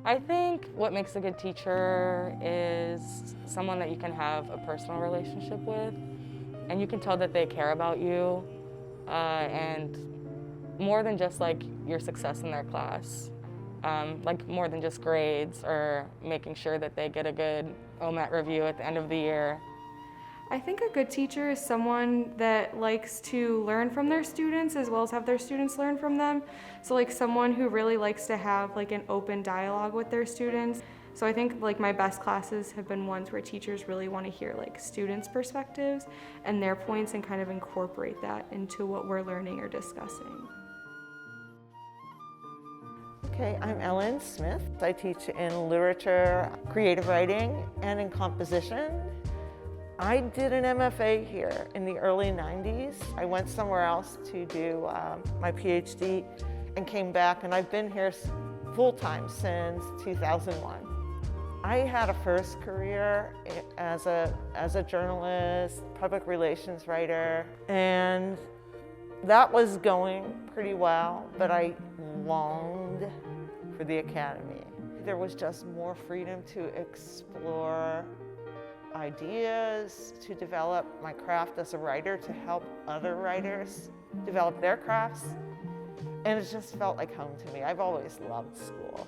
I think what makes a good teacher is someone that you can have a personal relationship with, and you can tell that they care about you, and more than just like your success in their class, like more than just grades or making sure that they get a good OMAT review at the end of the year. I think a good teacher is someone that likes to learn from their students as well as have their students learn from them. So like someone who really likes to have like an open dialogue with their students. So I think like my best classes have been ones where teachers really want to hear like students' perspectives and their points and kind of incorporate that into what we're learning or discussing. Okay, I'm Ellen Smith. I teach in literature, creative writing, and in composition. I did an MFA here in the early 90s. I went somewhere else to do my PhD and came back, and I've been here full-time since 2001. I had a first career as a journalist, public relations writer, and that was going pretty well, but I longed for the academy. There was just more freedom to explore ideas, to develop my craft as a writer, to help other writers develop their crafts. And it just felt like home to me. I've always loved school.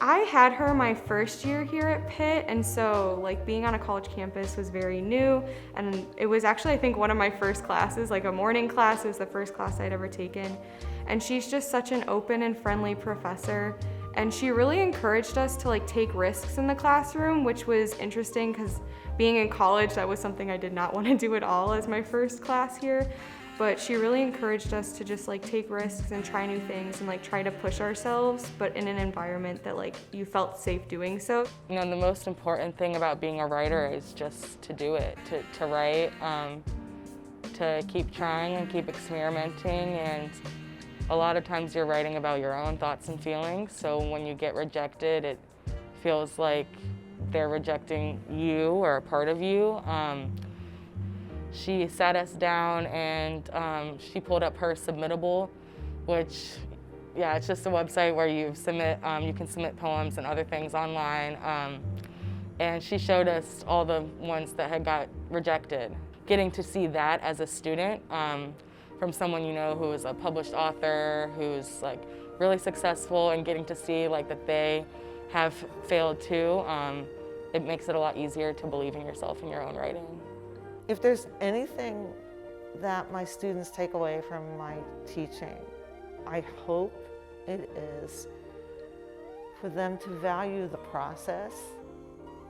I had her my first year here at Pitt, and so like being on a college campus was very new, and it was actually I think one of my first classes, like a morning class. It was the first class I'd ever taken, and she's just such an open and friendly professor, and she really encouraged us to like take risks in the classroom, which was interesting because being in college, that was something I did not want to do at all as my first class here. But she really encouraged us to just like take risks and try new things and like try to push ourselves, but in an environment that like you felt safe doing so. You know, the most important thing about being a writer is just to do it, to write, to keep trying and keep experimenting. And a lot of times you're writing about your own thoughts and feelings, so when you get rejected, it feels like they're rejecting you or a part of you. She sat us down and she pulled up her Submittable, which, yeah, it's just a website where you can submit poems and other things online. And she showed us all the ones that had got rejected. Getting to see that as a student from someone you know who is a published author, who's like really successful, and getting to see like that they have failed too, it makes it a lot easier to believe in yourself and your own writing. If there's anything that my students take away from my teaching, I hope it is for them to value the process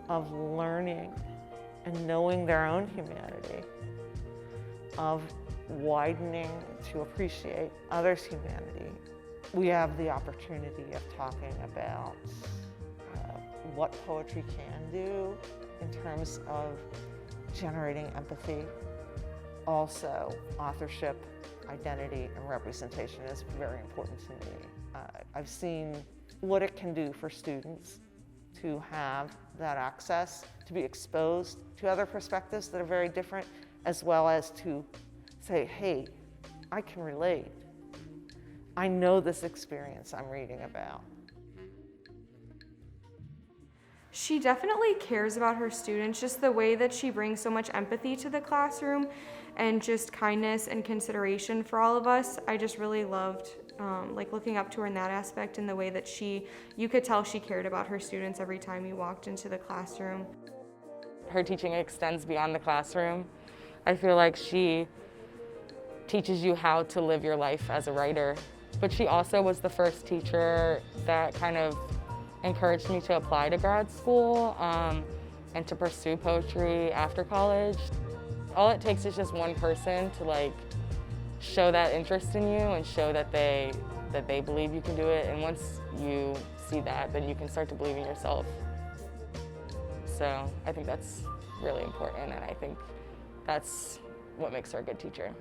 of learning and knowing their own humanity, of widening to appreciate others' humanity. We have the opportunity of talking about what poetry can do in terms of generating empathy. Also, authorship, identity, and representation is very important to me. I've seen what it can do for students to have that access, to be exposed to other perspectives that are very different, as well as to say, hey, I can relate. I know this experience I'm reading about. She definitely cares about her students, just the way that she brings so much empathy to the classroom and just kindness and consideration for all of us. I just really loved like looking up to her in that aspect, and the way that you could tell she cared about her students every time you walked into the classroom. Her teaching extends beyond the classroom. I feel like she teaches you how to live your life as a writer, but she also was the first teacher that kind of encouraged me to apply to grad school and to pursue poetry after college. All it takes is just one person to like show that interest in you and show that they believe you can do it. And once you see that, then you can start to believe in yourself. So I think that's really important, and I think that's what makes her a good teacher.